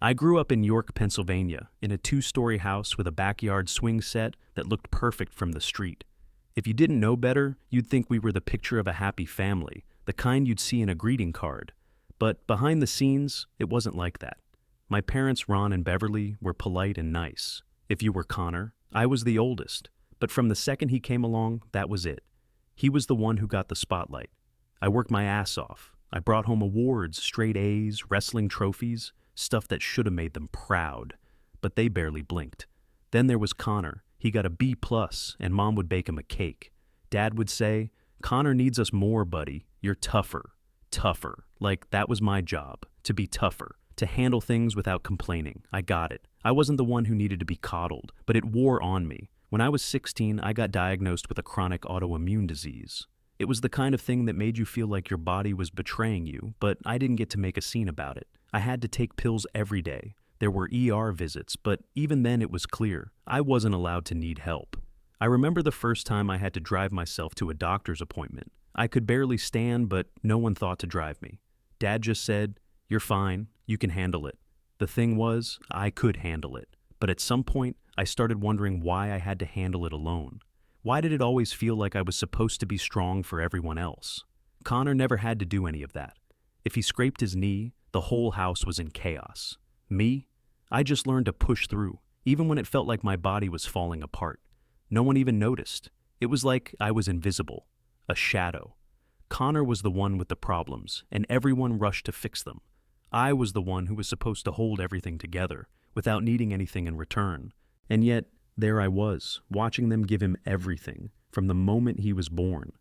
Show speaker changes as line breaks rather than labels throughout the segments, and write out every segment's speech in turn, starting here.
I grew up in York, Pennsylvania, in a two-story house with a backyard swing set that looked perfect from the street. If you didn't know better, you'd think we were the picture of a happy family, the kind you'd see in a greeting card. But behind the scenes, it wasn't like that. My parents, Ron and Beverly, were polite and nice. If you were Connor, I was the oldest. But from the second he came along, that was it. He was the one who got the spotlight. I worked my ass off. I brought home awards, straight A's, wrestling trophies, stuff that should have made them proud. But they barely blinked. Then there was Connor. He got a B plus, and Mom would bake him a cake. Dad would say, "Connor needs us more, buddy. You're tougher." Tougher. Like that was my job, to be tougher, to handle things without complaining. I got it. I wasn't the one who needed to be coddled, but it wore on me. When I was 16, I got diagnosed with a chronic autoimmune disease. It was the kind of thing that made you feel like your body was betraying you, but I didn't get to make a scene about it. I had to take pills every day. There were ER visits, but even then it was clear I wasn't allowed to need help. I remember the first time I had to drive myself to a doctor's appointment. I could barely stand, but no one thought to drive me. Dad just said, "You're fine, you can handle it." The thing was, I could handle it. But at some point, I started wondering why I had to handle it alone. Why did it always feel like I was supposed to be strong for everyone else? Connor never had to do any of that. If he scraped his knee, the whole house was in chaos. Me? I just learned to push through, even when it felt like my body was falling apart. No one even noticed. It was like I was invisible, a shadow. Connor was the one with the problems, and everyone rushed to fix them. I was the one who was supposed to hold everything together, without needing anything in return. And yet, there I was, watching them give him everything, from the moment he was born.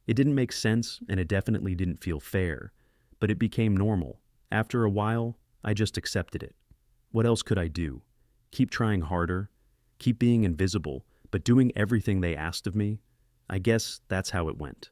It didn't make sense, and it definitely didn't feel fair, but it became normal. After a while, I just accepted it. What else could I do? Keep trying harder? Keep being invisible, but doing everything they asked of me? I guess that's how it went.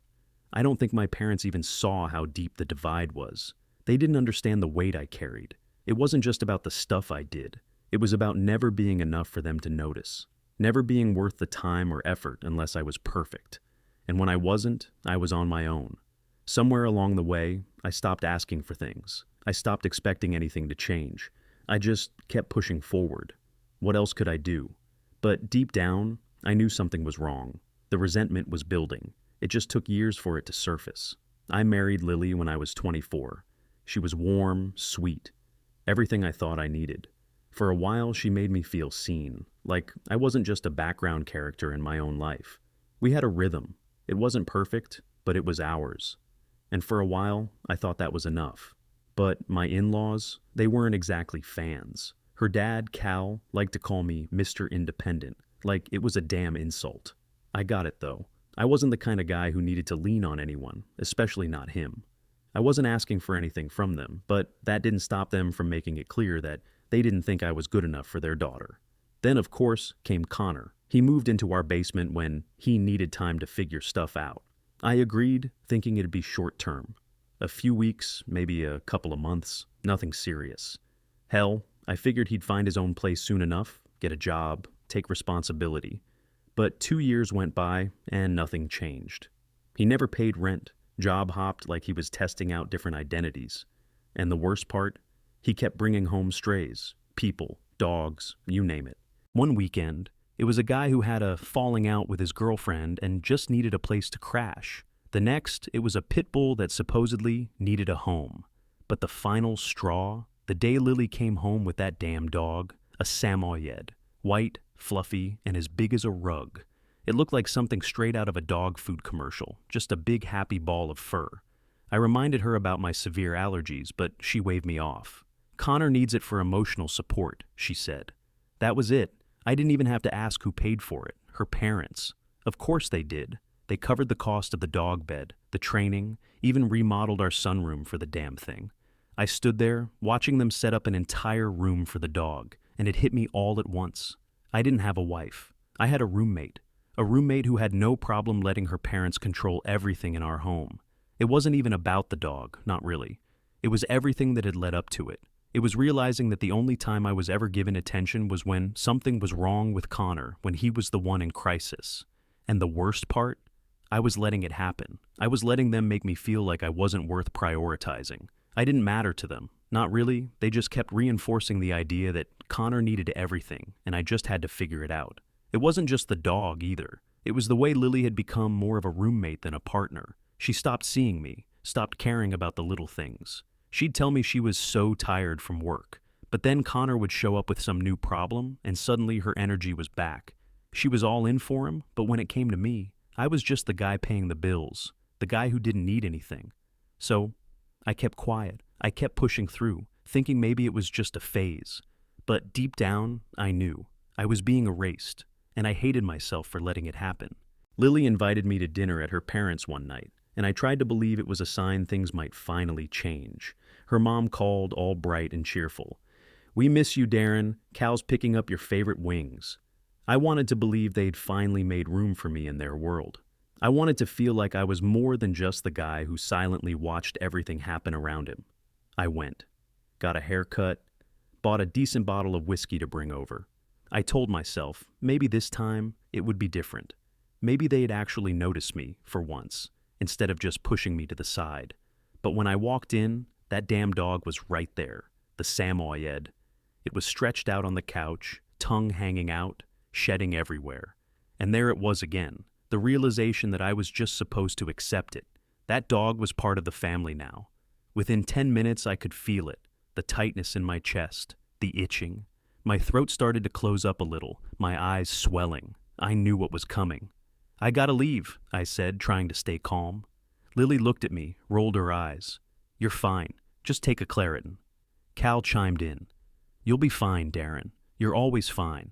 I don't think my parents even saw how deep the divide was. They didn't understand the weight I carried. It wasn't just about the stuff I did. It was about never being enough for them to notice. Never being worth the time or effort unless I was perfect. And when I wasn't, I was on my own. Somewhere along the way, I stopped asking for things. I stopped expecting anything to change. I just kept pushing forward. What else could I do? But deep down, I knew something was wrong. The resentment was building. It just took years for it to surface. I married Lily when I was 24. She was warm, sweet, everything I thought I needed. For a while, she made me feel seen, like I wasn't just a background character in my own life. We had a rhythm. It wasn't perfect, but it was ours. And for a while, I thought that was enough. But my in-laws, they weren't exactly fans. Her dad, Cal, liked to call me Mr. Independent, like it was a damn insult. I got it though. I wasn't the kind of guy who needed to lean on anyone, especially not him. I wasn't asking for anything from them, but that didn't stop them from making it clear that they didn't think I was good enough for their daughter. Then, of course, came Connor. He moved into our basement when he needed time to figure stuff out. I agreed, thinking it'd be short term. A few weeks, maybe a couple of months, nothing serious. Hell, I figured he'd find his own place soon enough, get a job, take responsibility. But 2 years went by, and nothing changed. He never paid rent, job hopped like he was testing out different identities. And the worst part? He kept bringing home strays, people, dogs, you name it. One weekend, it was a guy who had a falling out with his girlfriend and just needed a place to crash. The next, it was a pit bull that supposedly needed a home. But the final straw, the day Lily came home with that damn dog, a Samoyed, white, fluffy, and as big as a rug. It looked like something straight out of a dog food commercial, just a big happy ball of fur. I reminded her about my severe allergies, but she waved me off. "Connor needs it for emotional support," she said. That was it. I didn't even have to ask who paid for it. Her parents. Of course they did. They covered the cost of the dog bed, the training, even remodeled our sunroom for the damn thing. I stood there, watching them set up an entire room for the dog, and it hit me all at once. I didn't have a wife. I had a roommate who had no problem letting her parents control everything in our home. It wasn't even about the dog, not really. It was everything that had led up to it. It was realizing that the only time I was ever given attention was when something was wrong with Connor, when he was the one in crisis. And the worst part? I was letting it happen. I was letting them make me feel like I wasn't worth prioritizing. I didn't matter to them. Not really, they just kept reinforcing the idea that Connor needed everything, and I just had to figure it out. It wasn't just the dog either. It was the way Lily had become more of a roommate than a partner. She stopped seeing me, stopped caring about the little things. She'd tell me she was so tired from work, but then Connor would show up with some new problem, and suddenly her energy was back. She was all in for him, but when it came to me, I was just the guy paying the bills, the guy who didn't need anything. So, I kept quiet. I kept pushing through, thinking maybe it was just a phase. But deep down, I knew. I was being erased, and I hated myself for letting it happen. Lily invited me to dinner at her parents' one night, and I tried to believe it was a sign things might finally change. Her mom called, all bright and cheerful. "We miss you, Darren. Cal's picking up your favorite wings." I wanted to believe they'd finally made room for me in their world. I wanted to feel like I was more than just the guy who silently watched everything happen around him. I went, got a haircut, bought a decent bottle of whiskey to bring over. I told myself maybe this time it would be different. Maybe they'd actually notice me, for once, instead of just pushing me to the side. But when I walked in, that damn dog was right there, the Samoyed. It was stretched out on the couch, tongue hanging out, shedding everywhere. And there it was again, the realization that I was just supposed to accept it. That dog was part of the family now. Within 10 minutes, I could feel it, the tightness in my chest, the itching. My throat started to close up a little, my eyes swelling. I knew what was coming. "I gotta leave," I said, trying to stay calm. Lily looked at me, rolled her eyes. "You're fine. Just take a Claritin." Cal chimed in. "You'll be fine, Darren. You're always fine."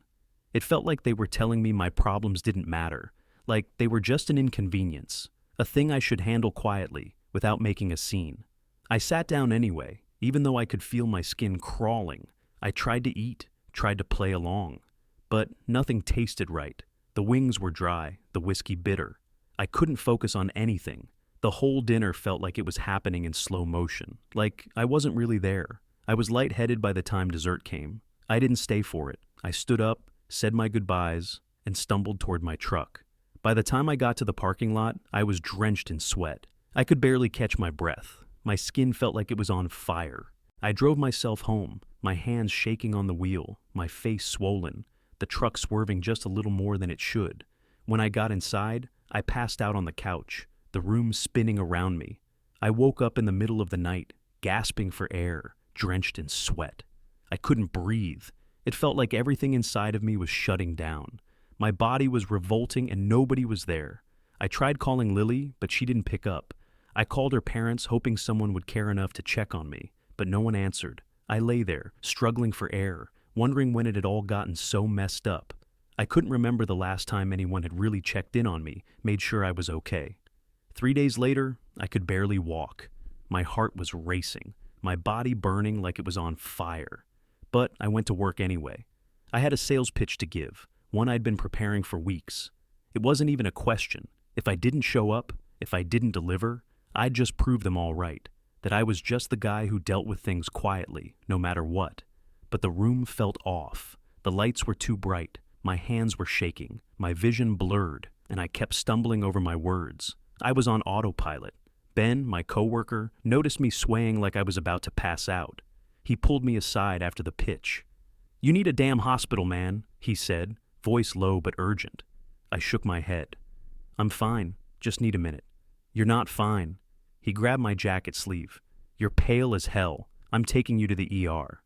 It felt like they were telling me my problems didn't matter, like they were just an inconvenience, a thing I should handle quietly, without making a scene. I sat down anyway, even though I could feel my skin crawling. I tried to eat, tried to play along. But nothing tasted right. The wings were dry, the whiskey bitter. I couldn't focus on anything. The whole dinner felt like it was happening in slow motion, like I wasn't really there. I was lightheaded by the time dessert came. I didn't stay for it. I stood up, said my goodbyes, and stumbled toward my truck. By the time I got to the parking lot, I was drenched in sweat. I could barely catch my breath. My skin felt like it was on fire. I drove myself home, my hands shaking on the wheel, my face swollen, the truck swerving just a little more than it should. When I got inside, I passed out on the couch, the room spinning around me. I woke up in the middle of the night, gasping for air, drenched in sweat. I couldn't breathe. It felt like everything inside of me was shutting down. My body was revolting and nobody was there. I tried calling Lily, but she didn't pick up. I called her parents, hoping someone would care enough to check on me, but no one answered. I lay there, struggling for air, wondering when it had all gotten so messed up. I couldn't remember the last time anyone had really checked in on me, made sure I was okay. 3 days later, I could barely walk. My heart was racing, my body burning like it was on fire. But I went to work anyway. I had a sales pitch to give, one I'd been preparing for weeks. It wasn't even a question. If I didn't show up, if I didn't deliver, I'd just prove them all right, that I was just the guy who dealt with things quietly, no matter what. But the room felt off. The lights were too bright. My hands were shaking. My vision blurred, and I kept stumbling over my words. I was on autopilot. Ben, my coworker, noticed me swaying like I was about to pass out. He pulled me aside after the pitch. "You need a damn hospital, man," he said, voice low but urgent. I shook my head. "I'm fine. Just need a minute." "You're not fine." He grabbed my jacket sleeve. "You're pale as hell. I'm taking you to the ER."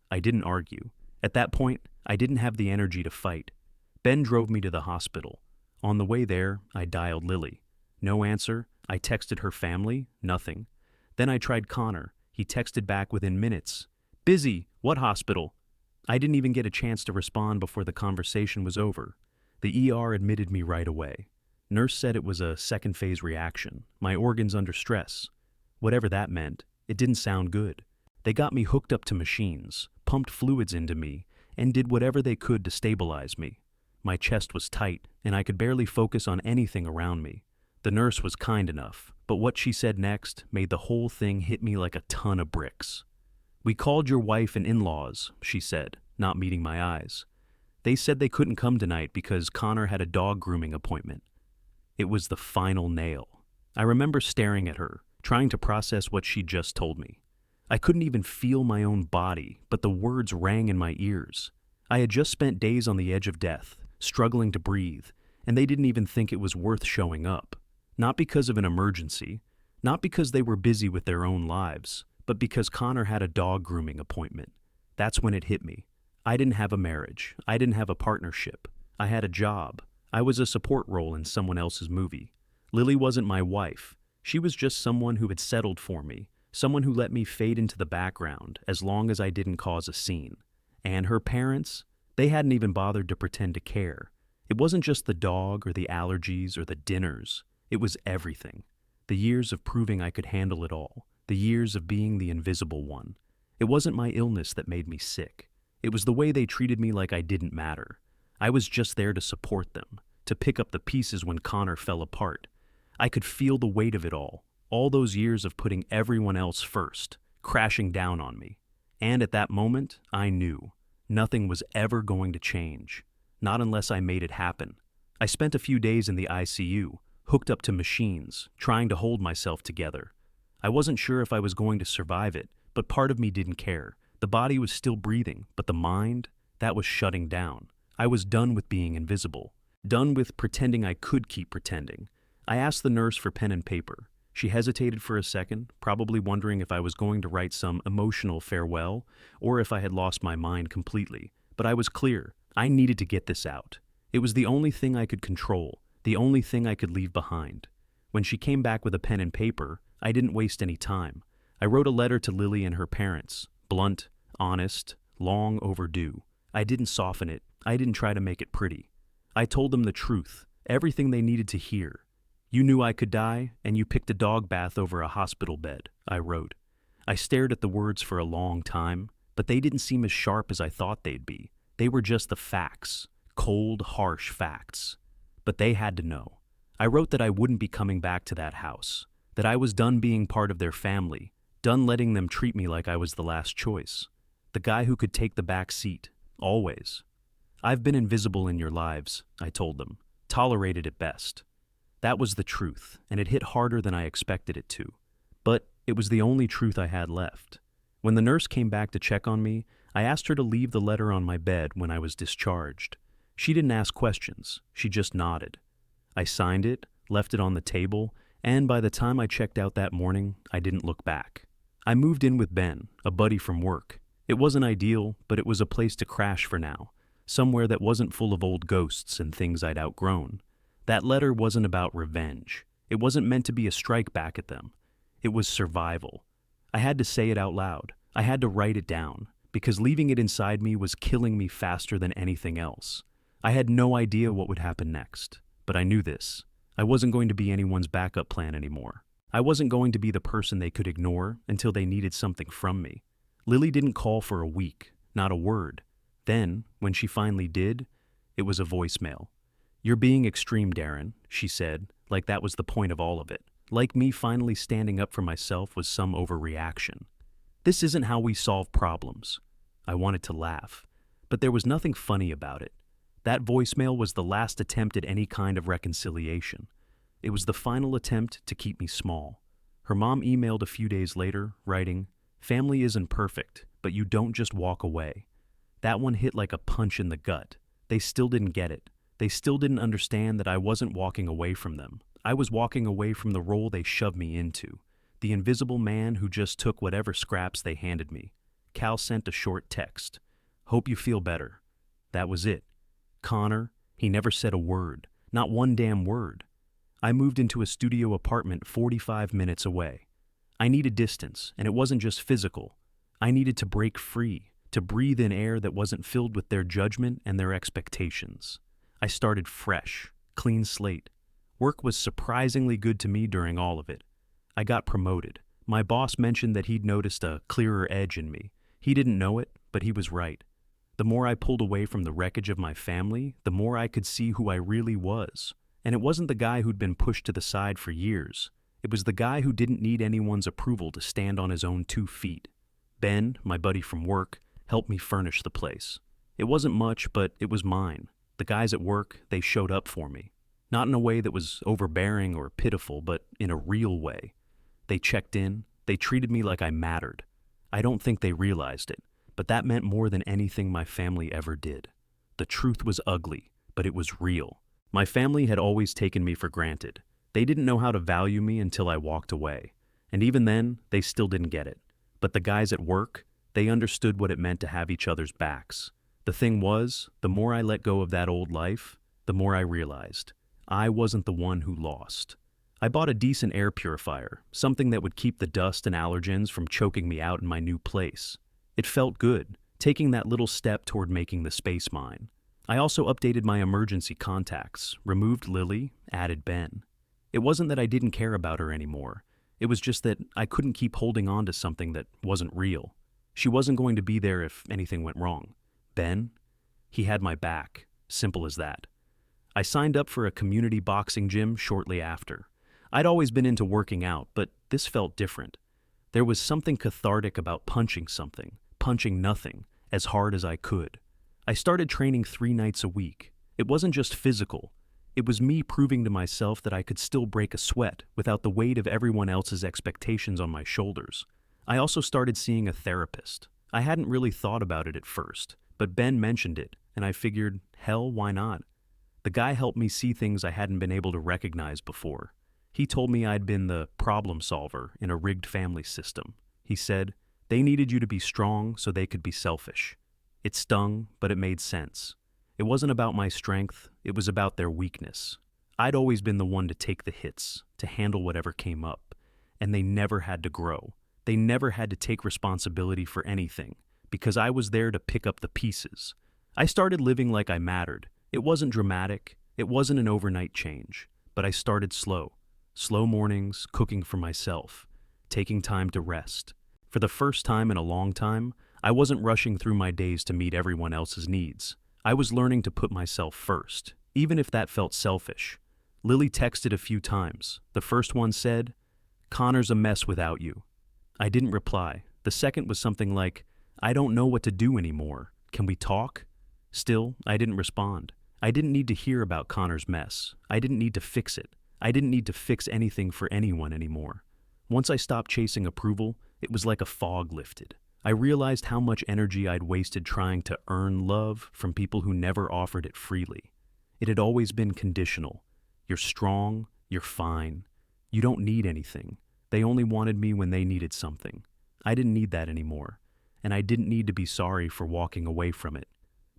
I didn't argue. At that point, I didn't have the energy to fight. Ben drove me to the hospital. On the way there, I dialed Lily. No answer. I texted her family. Nothing. Then I tried Connor. He texted back within minutes. "Busy. What hospital?" I didn't even get a chance to respond before the conversation was over. The ER admitted me right away. Nurse said it was a second-phase reaction, my organs under stress. Whatever that meant, it didn't sound good. They got me hooked up to machines, pumped fluids into me, and did whatever they could to stabilize me. My chest was tight, and I could barely focus on anything around me. The nurse was kind enough, but what she said next made the whole thing hit me like a ton of bricks. "We called your wife and in-laws," she said, not meeting my eyes. "They said they couldn't come tonight because Connor had a dog grooming appointment." It was the final nail. I remember staring at her, trying to process what she'd just told me. I couldn't even feel my own body, but the words rang in my ears. I had just spent days on the edge of death, struggling to breathe, and they didn't even think it was worth showing up. Not because of an emergency, not because they were busy with their own lives, but because Connor had a dog grooming appointment. That's when it hit me. I didn't have a marriage. I didn't have a partnership. I had a job. I was a support role in someone else's movie. Lily wasn't my wife. She was just someone who had settled for me, someone who let me fade into the background as long as I didn't cause a scene. And her parents, they hadn't even bothered to pretend to care. It wasn't just the dog or the allergies or the dinners. It was everything. The years of proving I could handle it all. The years of being the invisible one. It wasn't my illness that made me sick. It was the way they treated me like I didn't matter. I was just there to support them, to pick up the pieces when Connor fell apart. I could feel the weight of it all those years of putting everyone else first, crashing down on me. And at that moment, I knew nothing was ever going to change, not unless I made it happen. I spent a few days in the ICU, hooked up to machines, trying to hold myself together. I wasn't sure if I was going to survive it, but part of me didn't care. The body was still breathing, but the mind, that was shutting down. I was done with being invisible, done with pretending I could keep pretending. I asked the nurse for pen and paper. She hesitated for a second, probably wondering if I was going to write some emotional farewell or if I had lost my mind completely. But I was clear. I needed to get this out. It was the only thing I could control, the only thing I could leave behind. When she came back with a pen and paper, I didn't waste any time. I wrote a letter to Lily and her parents, blunt, honest, long overdue. I didn't soften it. I didn't try to make it pretty. I told them the truth, everything they needed to hear. You knew I could die, and you picked a dog bath over a hospital bed, I wrote. I stared at the words for a long time, but they didn't seem as sharp as I thought they'd be. They were just the facts, cold, harsh facts. But they had to know. I wrote that I wouldn't be coming back to that house, that I was done being part of their family, done letting them treat me like I was the last choice, the guy who could take the back seat, always. I've been invisible in your lives, I told them, tolerated at best. That was the truth, and it hit harder than I expected it to. But it was the only truth I had left. When the nurse came back to check on me, I asked her to leave the letter on my bed when I was discharged. She didn't ask questions, she just nodded. I signed it, left it on the table, and by the time I checked out that morning, I didn't look back. I moved in with Ben, a buddy from work. It wasn't ideal, but it was a place to crash for now, somewhere that wasn't full of old ghosts and things I'd outgrown. That letter wasn't about revenge. It wasn't meant to be a strike back at them. It was survival. I had to say it out loud. I had to write it down, because leaving it inside me was killing me faster than anything else. I had no idea what would happen next, but I knew this. I wasn't going to be anyone's backup plan anymore. I wasn't going to be the person they could ignore until they needed something from me. Lily didn't call for a week, not a word. Then, when she finally did, it was a voicemail. "You're being extreme, Darren," she said, like that was the point of all of it. Like me finally standing up for myself was some overreaction. This isn't how we solve problems. I wanted to laugh, but there was nothing funny about it. That voicemail was the last attempt at any kind of reconciliation. It was the final attempt to keep me small. Her mom emailed a few days later, writing, "Family isn't perfect, but you don't just walk away." That one hit like a punch in the gut. They still didn't get it. They still didn't understand that I wasn't walking away from them. I was walking away from the role they shoved me into, the invisible man who just took whatever scraps they handed me. Cal sent a short text. "Hope you feel better." That was it. Connor, he never said a word, not one damn word. I moved into a studio apartment 45 minutes away. I needed distance, and it wasn't just physical. I needed to break free, to breathe in air that wasn't filled with their judgment and their expectations. I started fresh, clean slate. Work was surprisingly good to me during all of it. I got promoted. My boss mentioned that he'd noticed a clearer edge in me. He didn't know it, but he was right. The more I pulled away from the wreckage of my family, the more I could see who I really was. And it wasn't the guy who'd been pushed to the side for years. It was the guy who didn't need anyone's approval to stand on his own 2 feet. Ben, my buddy from work, helped me furnish the place. It wasn't much, but it was mine. The guys at work, they showed up for me. Not in a way that was overbearing or pitiful, but in a real way. They checked in. They treated me like I mattered. I don't think they realized it, but that meant more than anything my family ever did. The truth was ugly, but it was real. My family had always taken me for granted. They didn't know how to value me until I walked away. And even then, they still didn't get it. But the guys at work, they understood what it meant to have each other's backs. The thing was, the more I let go of that old life, the more I realized I wasn't the one who lost. I bought a decent air purifier, something that would keep the dust and allergens from choking me out in my new place. It felt good, taking that little step toward making the space mine. I also updated my emergency contacts, removed Lily, added Ben. It wasn't that I didn't care about her anymore. It was just that I couldn't keep holding on to something that wasn't real. She wasn't going to be there if anything went wrong. Ben? He had my back. Simple as that. I signed up for a community boxing gym shortly after. I'd always been into working out, but this felt different. There was something cathartic about punching something, punching nothing, as hard as I could. I started training 3 nights a week. It wasn't just physical. It was me proving to myself that I could still break a sweat without the weight of everyone else's expectations on my shoulders. I also started seeing a therapist. I hadn't really thought about it at first, but Ben mentioned it, and I figured, hell, why not? The guy helped me see things I hadn't been able to recognize before. He told me I'd been the problem solver in a rigged family system. He said, they needed you to be strong so they could be selfish. It stung, but it made sense. It wasn't about my strength, it was about their weakness. I'd always been the one to take the hits, to handle whatever came up, and they never had to grow. They never had to take responsibility for anything, because I was there to pick up the pieces. I started living like I mattered. It wasn't dramatic, it wasn't an overnight change, but I started slow. Slow mornings, cooking for myself, taking time to rest. For the first time in a long time, I wasn't rushing through my days to meet everyone else's needs. I was learning to put myself first, even if that felt selfish. Lily texted a few times. The first one said, "Connor's a mess without you." I didn't reply. The second was something like, "I don't know what to do anymore. Can we talk?" Still, I didn't respond. I didn't need to hear about Connor's mess. I didn't need to fix it. I didn't need to fix anything for anyone anymore. Once I stopped chasing approval, it was like a fog lifted. I realized how much energy I'd wasted trying to earn love from people who never offered it freely. It had always been conditional. You're strong, you're fine. You don't need anything. They only wanted me when they needed something. I didn't need that anymore, and I didn't need to be sorry for walking away from it.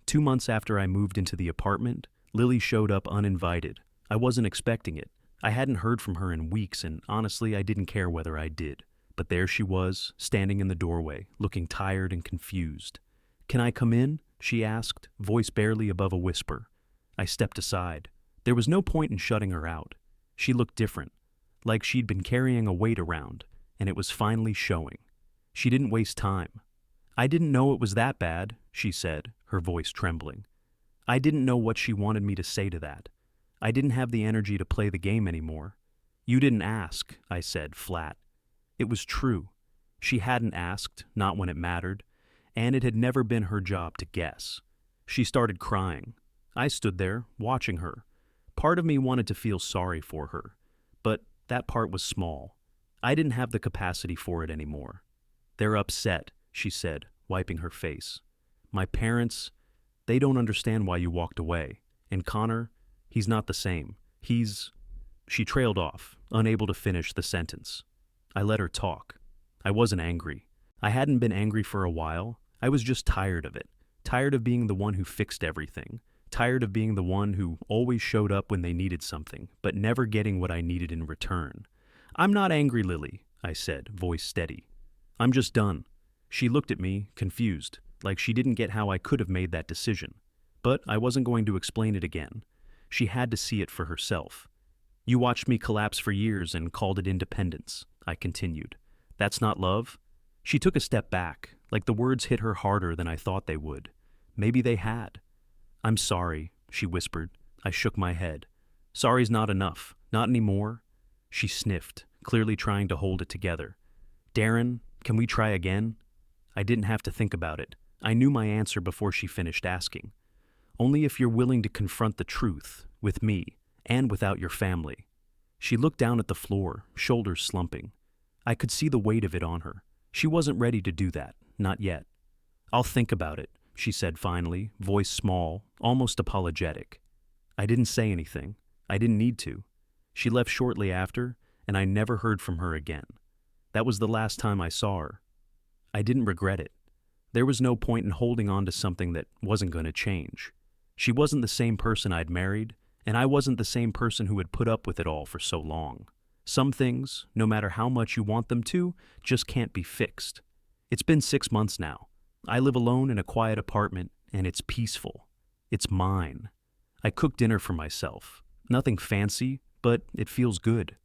2 months after I moved into the apartment, Lily showed up uninvited. I wasn't expecting it. I hadn't heard from her in weeks, and honestly, I didn't care whether I did. But there she was, standing in the doorway, looking tired and confused. "Can I come in?" she asked, voice barely above a whisper. I stepped aside. There was no point in shutting her out. She looked different, like she'd been carrying a weight around, and it was finally showing. She didn't waste time. "I didn't know it was that bad," she said, her voice trembling. I didn't know what she wanted me to say to that. I didn't have the energy to play the game anymore. "You didn't ask," I said, flat. It was true. She hadn't asked, not when it mattered, and it had never been her job to guess. She started crying. I stood there, watching her. Part of me wanted to feel sorry for her, but that part was small. I didn't have the capacity for it anymore. "They're upset," she said, wiping her face. "My parents, they don't understand why you walked away. And Connor, he's not the same. She trailed off, unable to finish the sentence. I let her talk. I wasn't angry. I hadn't been angry for a while. I was just tired of it. Tired of being the one who fixed everything. Tired of being the one who always showed up when they needed something, but never getting what I needed in return. "I'm not angry, Lily," I said, voice steady. "I'm just done." She looked at me, confused, like she didn't get how I could have made that decision. But I wasn't going to explain it again. She had to see it for herself. "You watched me collapse for years and called it independence," I continued. "That's not love?" She took a step back, like the words hit her harder than I thought they would. Maybe they had. "I'm sorry," she whispered. I shook my head. "Sorry's not enough. Not anymore." She sniffed, clearly trying to hold it together. "Darren, can we try again?" I didn't have to think about it. I knew my answer before she finished asking. "Only if you're willing to confront the truth, with me, and without your family." She looked down at the floor, shoulders slumping. I could see the weight of it on her. She wasn't ready to do that, not yet. "I'll think about it," she said finally, voice small, almost apologetic. I didn't say anything. I didn't need to. She left shortly after, and I never heard from her again. That was the last time I saw her. I didn't regret it. There was no point in holding on to something that wasn't going to change. She wasn't the same person I'd married, and I wasn't the same person who had put up with it all for so long. Some things, no matter how much you want them to, just can't be fixed. It's been 6 months now. I live alone in a quiet apartment, and it's peaceful. It's mine. I cook dinner for myself. Nothing fancy, but it feels good.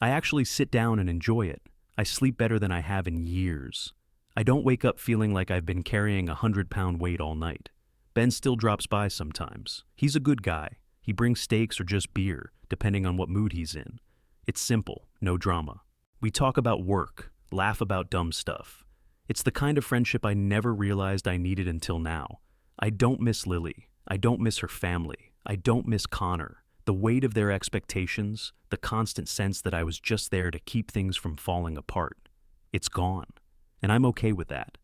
I actually sit down and enjoy it. I sleep better than I have in years. I don't wake up feeling like I've been carrying a 100-pound weight all night. Ben still drops by sometimes. He's a good guy. He brings steaks or just beer, depending on what mood he's in. It's simple, no drama. We talk about work, laugh about dumb stuff. It's the kind of friendship I never realized I needed until now. I don't miss Lily. I don't miss her family. I don't miss Connor. The weight of their expectations, the constant sense that I was just there to keep things from falling apart. It's gone. And I'm okay with that.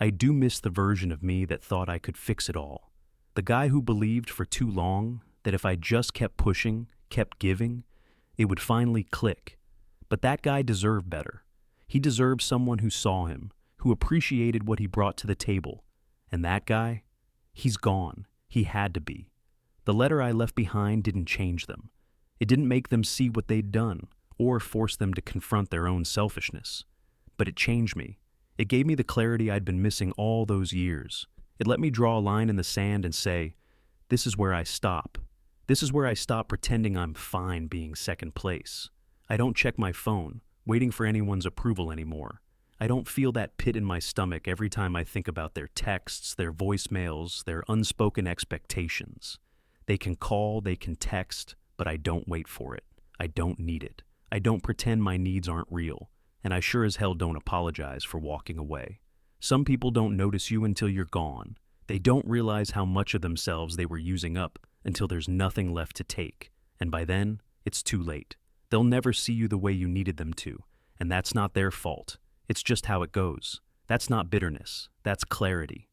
I do miss the version of me that thought I could fix it all. The guy who believed for too long that if I just kept pushing, kept giving, it would finally click. But that guy deserved better. He deserved someone who saw him, who appreciated what he brought to the table. And that guy? He's gone. He had to be. The letter I left behind didn't change them. It didn't make them see what they'd done, or force them to confront their own selfishness. But it changed me. It gave me the clarity I'd been missing all those years. It let me draw a line in the sand and say, this is where I stop. This is where I stop pretending I'm fine being second place. I don't check my phone, waiting for anyone's approval anymore. I don't feel that pit in my stomach every time I think about their texts, their voicemails, their unspoken expectations. They can call, they can text, but I don't wait for it. I don't need it. I don't pretend my needs aren't real, and I sure as hell don't apologize for walking away. Some people don't notice you until you're gone. They don't realize how much of themselves they were using up until there's nothing left to take, and by then, it's too late. They'll never see you the way you needed them to, and that's not their fault. It's just how it goes. That's not bitterness. That's clarity.